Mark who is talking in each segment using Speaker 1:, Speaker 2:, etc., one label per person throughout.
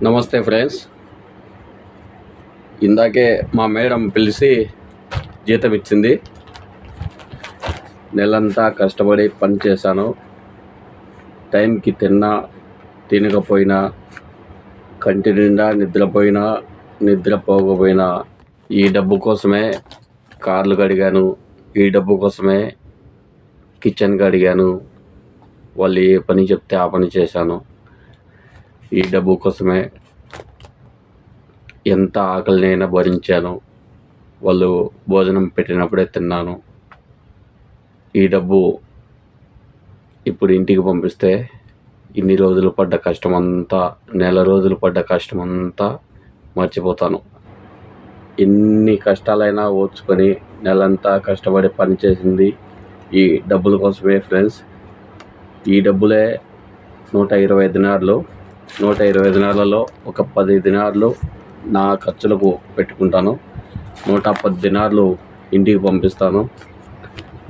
Speaker 1: నమస్తే ఫ్రెండ్స్. ఇందాకే మా మేడం పిలిచి జీతం ఇచ్చింది. నెలంతా కష్టపడి పని చేశాను. టైంకి తిన్నా తినకపోయినా, కంటి నిండా నిద్రపోకపోయినా ఈ డబ్బు కోసమే కార్లు కడిగాను, ఈ డబ్బు కోసమే కిచెన్ కడిగాను. వాళ్ళు ఏ పని చెప్తే ఆ పని చేశాను. ఈ డబ్బు కోసమే ఎంత ఆకలినైనా భరించాను. వాళ్ళు భోజనం పెట్టినప్పుడే తిన్నాను. ఈ డబ్బు ఇప్పుడు ఇంటికి పంపిస్తే ఇన్ని రోజులు పడ్డ కష్టమంతా, నెల రోజులు పడ్డ కష్టమంతా మర్చిపోతాను. ఎన్ని కష్టాలైనా ఓర్చుకొని నెలంతా కష్టపడి పని చేసింది ఈ డబ్బుల కోసమే ఫ్రెండ్స్. ఈ డబ్బులే 120 దినార్లు. 120 దినార్లలో ఒక 10 దినార్లు నా ఖర్చులకు పెట్టుకుంటాను. 110 దినార్లు ఇంటికి పంపిస్తాను.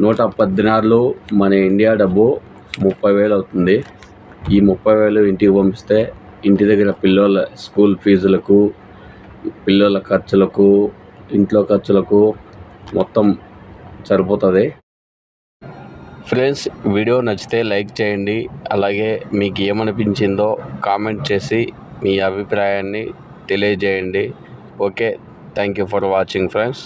Speaker 1: 110 దినార్లు మన ఇండియా డబ్బు 30,000 అవుతుంది. ఈ 30,000 ఇంటికి పంపిస్తే ఇంటి దగ్గర పిల్లల స్కూల్ ఫీజులకు, పిల్లల ఖర్చులకు, ఇంట్లో ఖర్చులకు మొత్తం సరిపోతుంది. ఫ్రెండ్స్, వీడియో నచ్చితే లైక్ చేయండి. అలాగే మీకు ఏమనిపించిందో కామెంట్ చేసి మీ అభిప్రాయాన్ని తెలియజేయండి. Okay, thank you for watching friends.